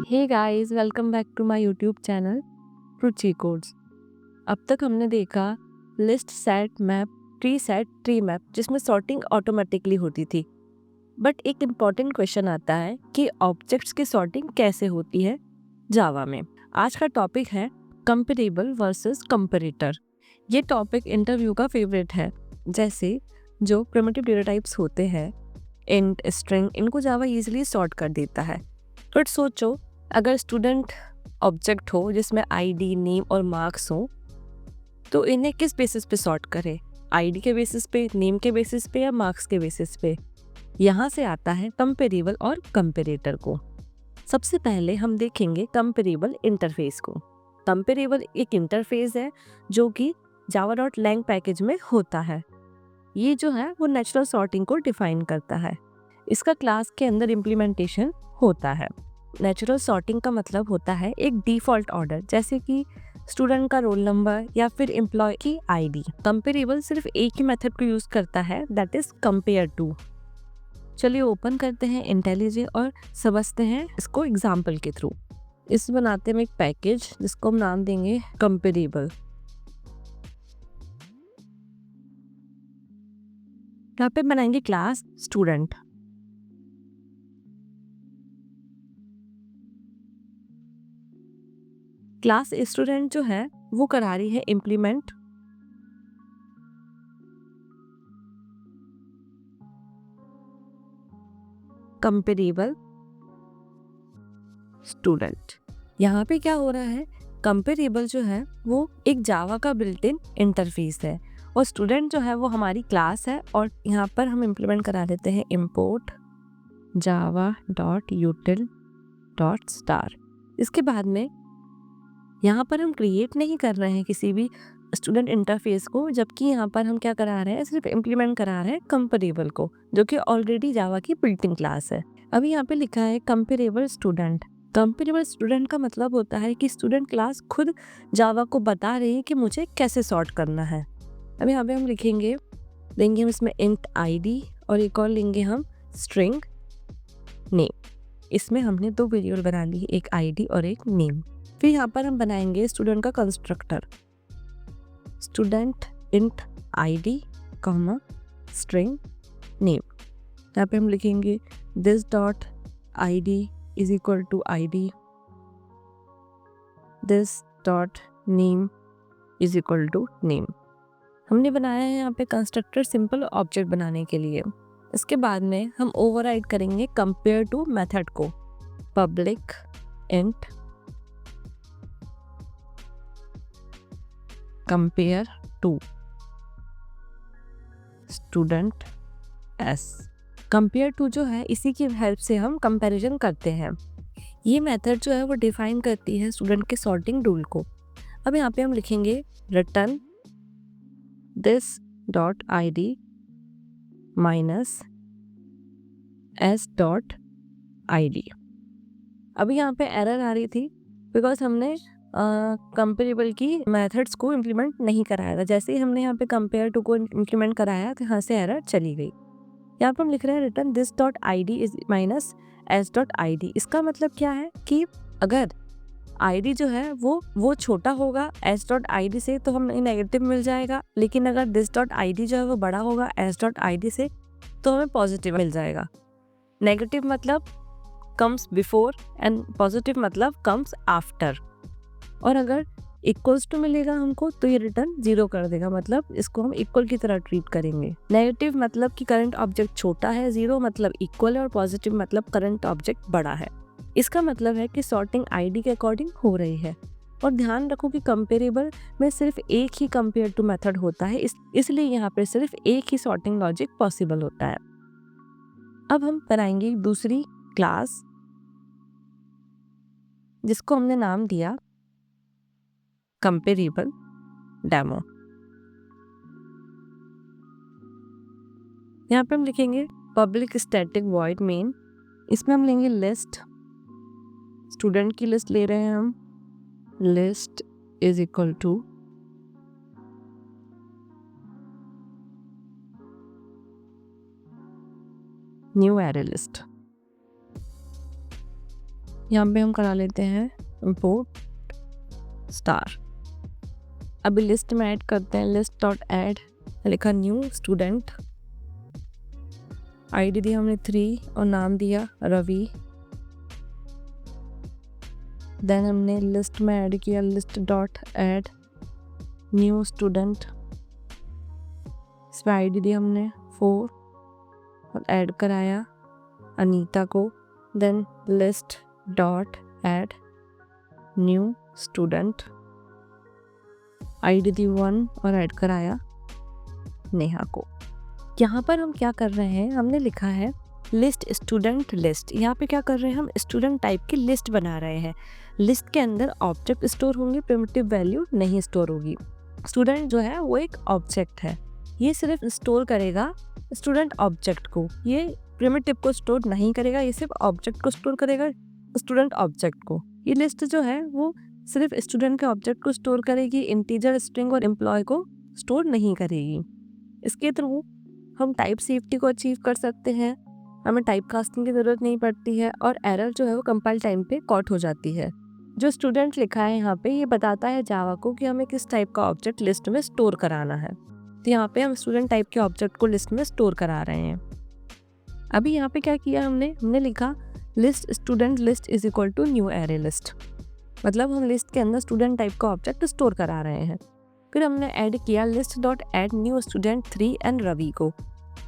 Hey guys, welcome back to my YouTube channel Ruchi codes. अब तक हमने देखा list, set, map, tree set, tree map, जिसमें sorting automatically होती थी। बट एक इम्पॉर्टेंट क्वेश्चन आता है कि ऑब्जेक्ट्स की सॉर्टिंग कैसे होती है जावा में। आज का टॉपिक है कंपेरेबल वर्सेस कंपेरेटर। ये टॉपिक इंटरव्यू का फेवरेट है। जैसे जो प्रिमिटिव डेटा टाइप्स होते हैं, इंट, स्ट्रिंग, इनको जावा इजीली सॉर्ट कर देता है। बट सोचो, अगर स्टूडेंट ऑब्जेक्ट हो जिसमें आईडी, नेम और मार्क्स हो, तो इन्हें किस बेसिस पे सॉर्ट करें? आईडी के बेसिस पे, नेम के बेसिस पे या मार्क्स के बेसिस पे? यहाँ से आता है कंपेरेबल और कंपेरेटर को। सबसे पहले हम देखेंगे कंपेरेबल इंटरफेस को। कंपेरेबल एक इंटरफेस है जो कि java.lang पैकेज में होता है। ये जो है वो नेचुरल सॉर्टिंग को डिफाइन करता है। इसका क्लास के अंदर इम्प्लीमेंटेशन होता है। नेचुरल सॉर्टिंग का मतलब होता है एक डिफ़ॉल्ट ऑर्डर, जैसे कि स्टूडेंट का रोल नंबर या फिर एम्प्लॉय की आईडी। कंपेरेबल सिर्फ एक ही मेथड को यूज करता है, दैट इज कंपेयर टू। चलिए ओपन करते हैं इंटेलिजे और समझते हैं इसको एग्जाम्पल के थ्रू। इस बनाते हैं एक पैकेज जिसको हम नाम देंगे कंपेरेबल। यहाँ पे बनाएंगे क्लास स्टूडेंट। क्लास स्टूडेंट जो है वो करा रही है इम्प्लीमेंट कंपेरेबल स्टूडेंट। यहाँ पे क्या हो रहा है, कंपेरेबल जो है वो एक जावा का बिल्ट इन इंटरफेस है और स्टूडेंट जो है वो हमारी क्लास है। और यहाँ पर हम इम्प्लीमेंट करा देते हैं import java.util.star। इसके बाद में यहाँ पर हम क्रिएट नहीं कर रहे हैं किसी भी स्टूडेंट इंटरफेस को, जबकि यहाँ पर हम क्या करा रहे हैं, सिर्फ इम्प्लीमेंट करा रहे हैं कंपेरेबल को, जो कि ऑलरेडी जावा की बिल्ट इन क्लास है। अभी यहाँ पे लिखा है कंपेरेबल स्टूडेंट। कंपेरेबल स्टूडेंट का मतलब होता है कि स्टूडेंट क्लास खुद जावा को बता रही है कि मुझे कैसे सॉर्ट करना है। अब यहाँ पे हम लिखेंगे, लेंगे हम इसमें इंट आईडी और एक और लेंगे हम स्ट्रिंग नेम। इसमें हमने दो वेरिएबल बना ली, एक आईडी और एक नेम। फिर यहाँ पर हम बनाएंगे स्टूडेंट का constructor, student int ID comma string name. यहाँ पे हम लिखेंगे this dot ID is equal to ID, this dot name is equal to name. हमने बनाया है यहाँ पे कंस्ट्रक्टर सिंपल ऑब्जेक्ट बनाने के लिए। इसके बाद में हम ओवरराइड करेंगे कंपेयर टू मेथड को, public int compare to student S. Compare to जो है इसी की हेल्प से हम कंपैरिजन करते हैं। ये मेथड जो है वो डिफाइन करती है स्टूडेंट के सॉर्टिंग रूल को। अब यहाँ पे हम लिखेंगे return this dot ID minus S dot ID. अभी यहाँ पे एरर आ रही थी बिकॉज हमने कंपेरेबल की मेथड्स को इम्प्लीमेंट नहीं कराया था। जैसे ही हमने यहाँ पे कंपेयर टू को इम्प्लीमेंट कराया तो यहाँ से एरर चली गई। यहाँ पर हम लिख रहे हैं return this dot ID is minus S dot ID. इसका मतलब क्या है कि अगर आईडी जो है वो छोटा होगा एस डॉट आईडी से तो हमें नेगेटिव मिल जाएगा, लेकिन अगर दिस डॉट आईडी जो है वो बड़ा होगा एस डॉट आईडी से तो हमें पॉजिटिव मिल जाएगा। नेगेटिव मतलब कम्स बिफोर एंड पॉजिटिव मतलब कम्स आफ्टर। और अगर इक्वल्स टू मिलेगा हमको तो ये रिटर्न 0 कर देगा, मतलब इसको हम इक्वल की तरह ट्रीट करेंगे। नेगेटिव मतलब कि करंट ऑब्जेक्ट छोटा है, 0 मतलब इक्वल है और पॉजिटिव मतलब करंट ऑब्जेक्ट बड़ा है। इसका मतलब है कि सॉर्टिंग आईडी के अकॉर्डिंग हो रही है। और ध्यान रखो कि कंपेरेबल में सिर्फ एक ही कंपेयर टू मेथड होता है, इसलिए यहाँ पर सिर्फ एक ही सॉर्टिंग लॉजिक पॉसिबल होता है। अब हम बनाएंगे दूसरी क्लास जिसको हमने नाम दिया कंपेरेबल डेमो। यहाँ पे हम लिखेंगे पब्लिक स्टैटिक वॉइड मेन। इसमें हम लेंगे लिस्ट, स्टूडेंट की लिस्ट ले रहे हैं हम, list is equal to new array list. यहाँ पे हम करा लेते हैं इम्पोर्ट स्टार। अभी लिस्ट में ऐड करते हैं, लिस्ट डॉट ऐड, लिखा न्यू स्टूडेंट, आईडी दी हमने 3 और नाम दिया रवि। देन हमने लिस्ट में ऐड किया list dot add new student, इसमें आईडी दी हमने 4 और ऐड कराया अनीता को। Then list dot add new student, ID दी 1 और ऐड कराया नेहा को। यहाँ पर हम क्या कर रहे हैं, हमने लिखा है लिस्ट स्टूडेंट लिस्ट। यहाँ पे क्या कर रहे हैं, हम स्टूडेंट टाइप की लिस्ट बना रहे हैं। लिस्ट के अंदर ऑब्जेक्ट स्टोर होंगे, प्रिमिटिव वैल्यू नहीं स्टोर होगी। स्टूडेंट जो है वो एक ऑब्जेक्ट है, ये सिर्फ स्टोर करेगा स्टूडेंट ऑब्जेक्ट को, ये प्रिमिटिव को स्टोर नहीं करेगा, ये सिर्फ ऑब्जेक्ट को स्टोर करेगा, स्टूडेंट ऑब्जेक्ट को। ये लिस्ट जो है वो सिर्फ स्टूडेंट के ऑब्जेक्ट को स्टोर करेगी, इंटीजर, स्ट्रिंग और एम्प्लॉय को स्टोर नहीं करेगी। इसके थ्रू हम टाइप सेफ्टी को अचीव कर सकते हैं, हमें टाइप कास्टिंग की ज़रूरत नहीं पड़ती है और एरर जो है वो कंपाइल टाइम पे कॉट हो जाती है। जो स्टूडेंट लिखा है यहाँ पे, ये बताता है जावा को कि हमें किस टाइप का ऑब्जेक्ट लिस्ट में स्टोर कराना है। तो यहाँ पे हम स्टूडेंट टाइप के ऑब्जेक्ट को लिस्ट में स्टोर करा रहे हैं। अभी यहाँ पे क्या किया हमने लिखा list student list is equal to new array list, मतलब हम लिस्ट के अंदर स्टूडेंट टाइप का ऑब्जेक्ट स्टोर करा रहे हैं। फिर हमने ऐड किया list dot add new student 3 and Ravi को।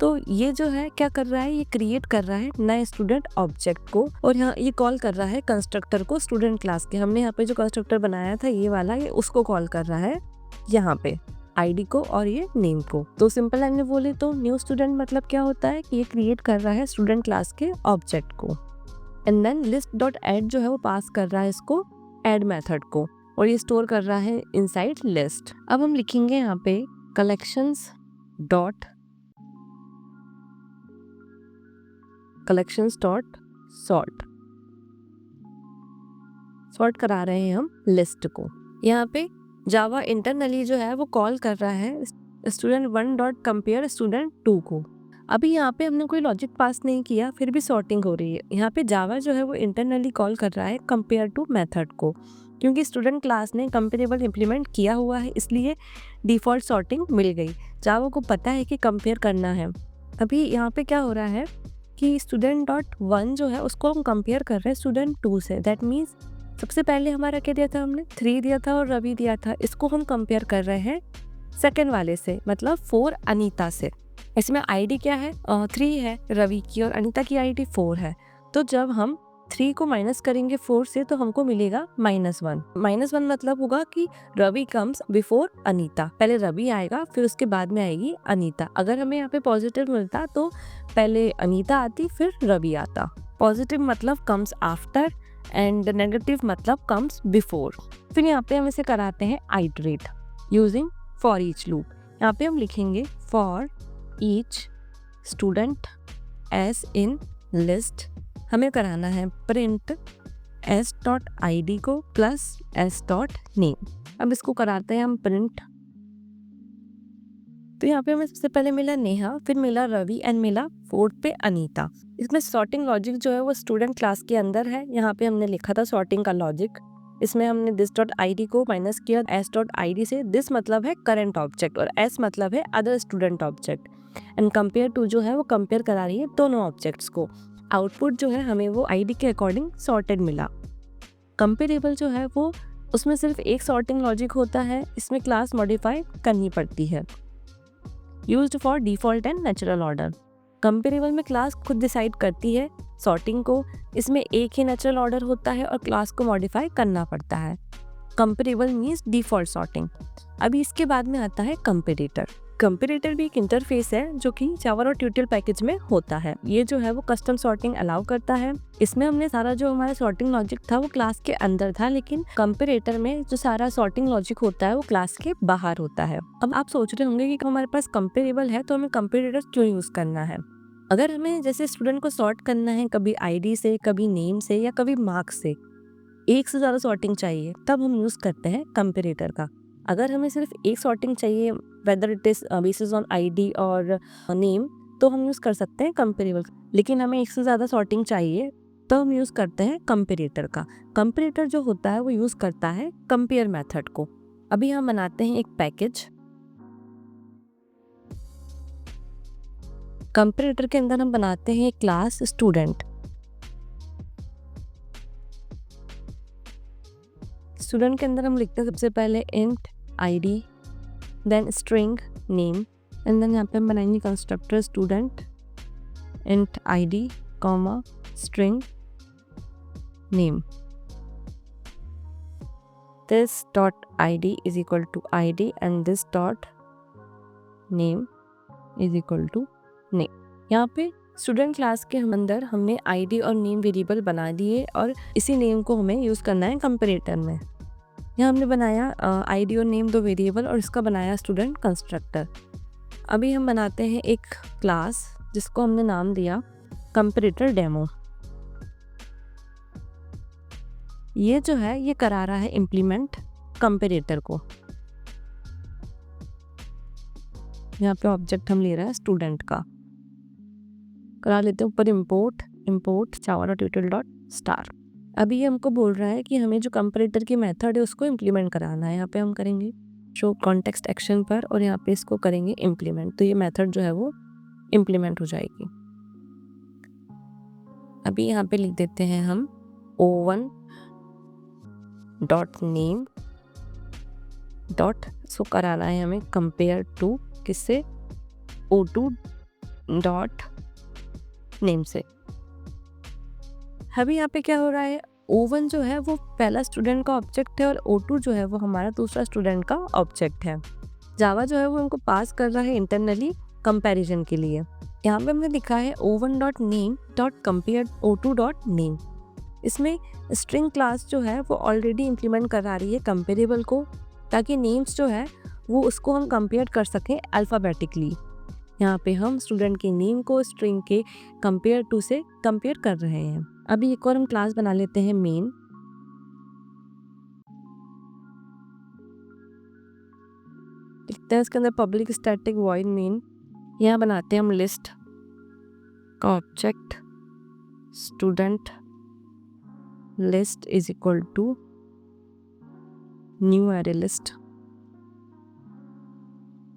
तो ये जो है क्या कर रहा है, ये क्रिएट कर रहा है नए स्टूडेंट ऑब्जेक्ट को और यहाँ ये कॉल कर रहा है कंस्ट्रक्टर को स्टूडेंट क्लास के। हमने यहाँ पे जो कंस्ट्रक्टर बनाया था ये वाला, ये उसको कॉल कर रहा है यहाँ पे आईडी को और ये नेम को। तो सिंपल लाइन में बोले तो न्यू स्टूडेंट मतलब क्या होता है कि ये क्रिएट कर रहा है स्टूडेंट क्लास के ऑब्जेक्ट को। And then list dot add जो है वो पास कर रहा है इसको ऐड मेथड को और ये स्टोर कर रहा है इनसाइड लिस्ट। अब हम लिखेंगे यहाँ पे कलेक्शंस डॉट सॉर्ट। सॉर्ट करा रहे हैं हम लिस्ट को। यहाँ पे जावा इंटरनली जो है वो कॉल कर रहा है स्टूडेंट 1 डॉट कंपेयर स्टूडेंट 2 को। अभी यहाँ पे हमने कोई लॉजिक पास नहीं किया, फिर भी सॉर्टिंग हो रही है। यहाँ पे जावा जो है वो इंटरनली कॉल कर रहा है कंपेयर टू मेथड को, क्योंकि स्टूडेंट क्लास ने कंपेरेबल इम्प्लीमेंट किया हुआ है, इसलिए डिफ़ॉल्ट सॉर्टिंग मिल गई। जावा को पता है कि कंपेयर करना है। अभी यहाँ पे क्या हो रहा है कि स्टूडेंट डॉट 1 जो है उसको हम कंपेयर कर रहे हैं स्टूडेंट 2 से। दैट मीन्स सबसे पहले हमारा क्या दिया था, हमने 3 दिया था और रवि दिया था, इसको हम कंपेयर कर रहे हैं सेकेंड वाले से, मतलब 4 अनीता से। इसमें आईडी क्या है, 3 है रवि की और अनीता की आईडी 4 है। तो जब हम 3 को माइनस करेंगे 4 से तो हमको मिलेगा -1। -1 मतलब होगा कि रवि कम्स बिफोर अनीता, पहले रवि आएगा फिर उसके बाद में आएगी अनीता। अगर हमें यहाँ पे पॉजिटिव मिलता तो पहले अनीता आती फिर रवि आता। पॉजिटिव मतलब कम्स आफ्टर एंड नेगेटिव मतलब कम्स बिफोर। फिर यहाँ पे हम इसे कराते हैं iterate using for each loop. यहाँ पे हम लिखेंगे for each student S in list, हमें कराना है print S dot I D को प्लस एस डॉट नेम। अब इसको कराते हैं हम प्रिंट। तो यहाँ पे हमें सबसे पहले मिला नेहा, फिर मिला रवि एंड मिला 4 पे अनीता। इसमें सॉर्टिंग लॉजिक जो है वो स्टूडेंट क्लास के अंदर है। यहाँ पे हमने लिखा था सॉर्टिंग का लॉजिक। इसमें हमने दिस डॉट आई डी को माइनस किया एस डॉट आई डी से। दिस मतलब है करंट ऑब्जेक्ट और एस मतलब है other student object. And compare to जो है वो कंपेयर करा रही है दोनों ऑब्जेक्ट्स को। आउटपुट जो है हमें वो आईडी के अकॉर्डिंग सॉर्टेड मिला। कंपेरेबल जो है वो उसमें सिर्फ एक सॉर्टिंग लॉजिक होता है, इसमें क्लास मॉडिफाई करनी पड़ती है। Used for default and natural order. Comparable में क्लास खुद डिसाइड करती है सॉर्टिंग को, इसमें एक ही नेचुरल ऑर्डर होता है और क्लास को मॉडिफाई करना पड़ता है। Comparable means default sorting. अभी इसके बाद में आता है कंपेरेटर। कंपेरेटर भी एक इंटरफेस है जो कि जावा और ट्यूटोरियल पैकेज में होता है। ये जो है वो कस्टम सॉर्टिंग अलाउ करता है। इसमें हमने सारा जो हमारा सॉर्टिंग लॉजिक था वो क्लास के अंदर था, लेकिन कंपेरेटर में जो सारा सॉर्टिंग लॉजिक होता है वो क्लास के बाहर होता है। अब आप सोच रहे होंगे कि हमारे पास कंपेरेबल है तो हमें कंपेरेटर क्यों यूज करना है। अगर हमें जैसे स्टूडेंट को सॉर्ट करना है कभी आईडी से, कभी नेम से या कभी मार्क्स से, एक से ज़्यादा सॉर्टिंग चाहिए तब हम यूज़ करते हैं कंपेरेटर का। अगर हमें सिर्फ एक सॉर्टिंग चाहिए whether it is basis on ID और नेम, तो हम यूज़ कर सकते हैं कंपेरेबल। लेकिन हमें एक से ज़्यादा सॉर्टिंग चाहिए तो हम यूज़ करते हैं कंपेरेटर का। कंपेरेटर जो होता है वो यूज़ करता है कंपेयर मेथड को। अभी हम बनाते हैं एक पैकेज। कंपेरेटर के अंदर हम बनाते हैं एक क्लास स्टूडेंट। स्टूडेंट के अंदर हम लिखते हैं सबसे पहले int ID, then string name, and then यहाँ पे हम बनाएंगे constructor student int ID comma string name. this dot id is equal to id and this dot name is equal to name। यहाँ पे स्टूडेंट क्लास के अंदर हमने id और नेम वेरिएबल बना दिए और इसी नेम को हमें यूज़ करना है कंपेरेटर में। यहाँ हमने बनाया id और नेम दो वेरिएबल और इसका बनाया स्टूडेंट कंस्ट्रक्टर। अभी हम बनाते हैं एक क्लास जिसको हमने नाम दिया कंपेरेटर डेमो। ये जो है ये करा रहा है इम्प्लीमेंट कंपेरेटर को। यहाँ पे ऑब्जेक्ट हम ले रहे हैं स्टूडेंट का। करा लेते हैं ऊपर इंपोर्ट java.util.star। अभी ये हमको बोल रहा है कि हमें जो कंपेरेटर की मेथड है उसको इम्प्लीमेंट कराना है। यहाँ पे हम करेंगे शो कॉन्टेक्स्ट एक्शन पर और यहाँ पे इसको करेंगे इम्प्लीमेंट, तो ये मेथड जो है वो इम्प्लीमेंट हो जाएगी। अभी यहाँ पे लिख देते हैं हम o1 डॉट नेम डॉट, इसको कराना है हमें कंपेयर टू किससे, o2 डॉट नेम से। अभी यहाँ पे क्या हो रहा है, o1 जो है वो पहला स्टूडेंट का ऑब्जेक्ट है और o2 जो है वो हमारा दूसरा स्टूडेंट का ऑब्जेक्ट है। जावा जो है वो हमको पास कर रहा है इंटरनली कंपैरिजन के लिए। यहाँ पे हमने लिखा है o1 dot name dot compare o2 dot name. इसमें स्ट्रिंग क्लास जो है वो ऑलरेडी इम्प्लीमेंट करा रही है कंपेरेबल को, ताकि नेम्स जो है वो उसको हम कंपेयर कर सकें अल्फ़ाबेटिकली। यहाँ पे हम स्टूडेंट के नेम को स्ट्रिंग के कंपेयर टू से कंपेयर कर रहे हैं। अभी एक और हम क्लास बना लेते हैं मेन। लिखते हैं इसके अंदर पब्लिक स्टैटिक वॉइड मेन। यहाँ बनाते हैं हम लिस्ट का object student list is equal to new array list.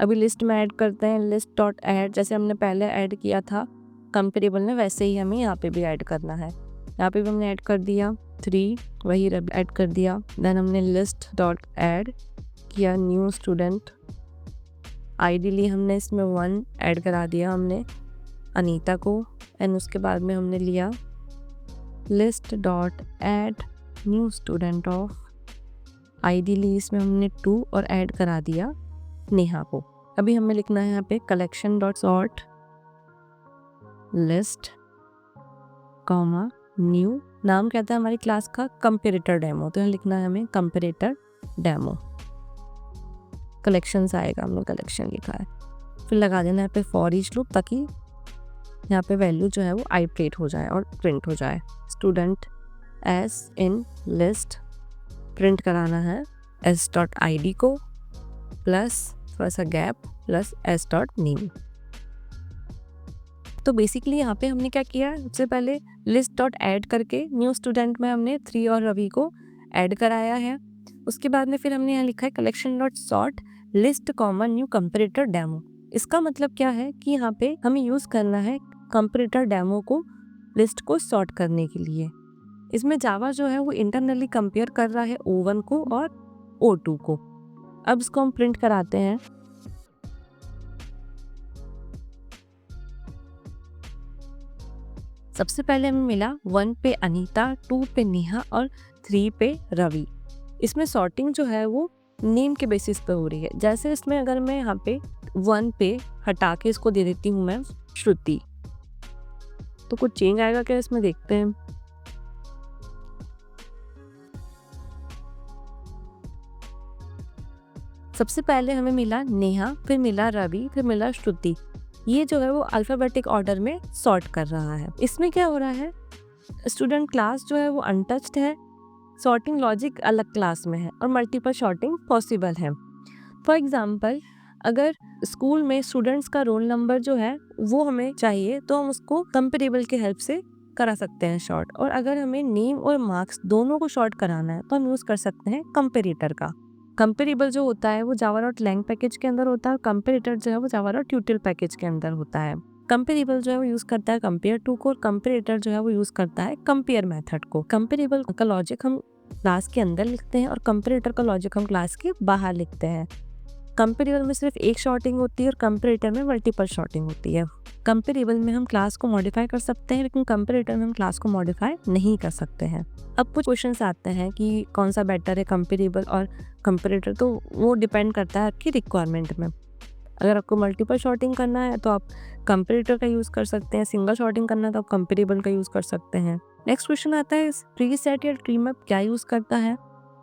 अभी लिस्ट में ऐड करते हैं लिस्ट डॉट ऐड, जैसे हमने पहले ऐड किया था कंपेरेबल में वैसे ही हमें यहाँ पे भी ऐड करना है। यहाँ पे भी हमने ऐड कर दिया 3, वही ऐड कर दिया। देन हमने लिस्ट डॉट ऐड किया न्यू स्टूडेंट, आइडियली हमने इसमें 1 ऐड करा दिया हमने अनीता को, एंड उसके बाद में हमने लिया list dot add new student of, ideally इसमें हमने 2 और ऐड करा दिया नेहा को। अभी हमें लिखना है यहाँ पे collection dot sort list comma new, नाम कहता है हमारी क्लास का कंपेरेटर डेमो, तो यहाँ लिखना है हमें कंपेरेटर डेमो। कलेक्शंस आएगा, हमने कलेक्शन लिखा है। फिर लगा देना है यहाँ पे फॉर ईच लूप, ताकि यहाँ पे वैल्यू जो है वो आइटरेट हो जाए और प्रिंट हो जाए। Student S in list print कराना है एस डॉट आई डी को प्लस थोड़ा सा gap plus S dot name. तो बेसिकली यहाँ पे हमने क्या किया, सबसे पहले लिस्ट डॉट ऐड करके न्यू स्टूडेंट में हमने 3 और रवि को ऐड कराया है। उसके बाद में फिर हमने यहाँ लिखा है collection dot sort list comma new comparator demo. इसका मतलब क्या है कि यहाँ पे हमें यूज़ करना है कंपेरेटर डेमो को लिस्ट को सॉर्ट करने के लिए। इसमें जावा जो है वो इंटरनली कंपेयर कर रहा है o1 को और o2 को। अब इसको हम प्रिंट कराते हैं। सबसे पहले हमें मिला 1 पे अनीता, 2 पे नेहा और 3 पे रवि। इसमें सॉर्टिंग जो है वो नेम के बेसिस पे हो रही है। जैसे इसमें अगर मैं यहाँ पे 1 पे हटा के इसको दे देती हूँ मैं श्रुति, तो कुछ चेंज आएगा क्या इसमें, देखते हैं। सबसे पहले हमें मिला नेहा, फिर मिला रवि, फिर मिला श्रुति। ये जो है वो अल्फाबेटिक ऑर्डर में सॉर्ट कर रहा है। इसमें क्या हो रहा है, स्टूडेंट क्लास जो है वो अनटच्ड है, सॉर्टिंग लॉजिक अलग क्लास में है और मल्टीपल सॉर्टिंग पॉसिबल है। फॉर एग्जांपल अगर स्कूल में स्टूडेंट्स का रोल नंबर जो है वो हमें चाहिए, तो हम उसको कंपेरेबल के हेल्प से करा सकते हैं शॉर्ट। और अगर हमें नेम और मार्क्स दोनों को शॉर्ट कराना है तो हम यूज़ कर सकते हैं कंपेरेटर का। कंपेरेबल जो होता है वो जावा डॉट लैंग पैकेज के अंदर होता है और कंपेरेटर जो है वो जावा डॉट ट्यूटल पैकेज के अंदर होता है। कंपेरेबल जो है वो यूज़ करता है कंपेयर टू को और कंपेरेटर जो है वो यूज़ करता है कंपेयर मेथड को। कंपेरेबल का लॉजिक हम क्लास के अंदर लिखते हैं और कंपेरेटर का लॉजिक हम क्लास के बाहर लिखते हैं। कंपेरेबल में सिर्फ एक शॉर्टिंग होती है और कंपेरेटर में मल्टीपल शॉर्टिंग होती है। कंपेरेबल में हम क्लास को मॉडिफाई कर सकते हैं लेकिन कंपेरेटर में हम क्लास को मॉडिफाई नहीं कर सकते हैं। अब कुछ क्वेश्चंस आते हैं कि कौन सा बेटर है, कंपेरेबल और कंपेरेटर, तो वो डिपेंड करता है आपकी रिक्वायरमेंट में। अगर आपको मल्टीपल शॉर्टिंग करना है तो आप कंपेरेटर का यूज़ कर सकते हैं, सिंगल शॉर्टिंग करना है तो आप कंपेरेबल का यूज़ कर सकते हैं। नेक्स्ट क्वेश्चन आता है ट्री सेट या ट्री मैप क्या यूज़ करता है?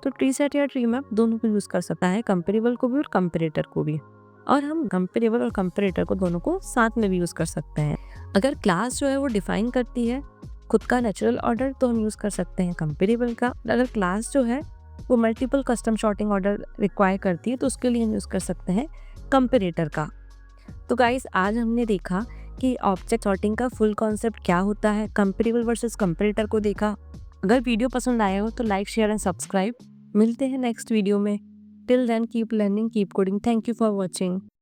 तो ट्री सेट या ट्री मैप दोनों को यूज़ कर सकता है, कंपेरेबल को भी और कंपेरेटर को भी। और हम कंपेरेबल और कंपेरेटर को दोनों को साथ में भी यूज़ कर सकते हैं। अगर क्लास जो है वो डिफाइन करती है खुद का नेचुरल ऑर्डर तो हम यूज़ कर सकते हैं कंपेरेबल का। अगर क्लास जो है वो multiple custom sorting order require करती है तो उसके लिए हम यूज़ कर सकते हैं कंपेरेटर का। तो गाइस आज हमने देखा कि ऑब्जेक्ट सॉर्टिंग का फुल कॉन्सेप्ट क्या होता है, कंपेरेबल वर्सेस कंपेरेटर को देखा। अगर वीडियो पसंद आया हो तो लाइक, शेयर एंड सब्सक्राइब। मिलते हैं नेक्स्ट वीडियो में। Till then keep learning, keep coding. Thank you for watching.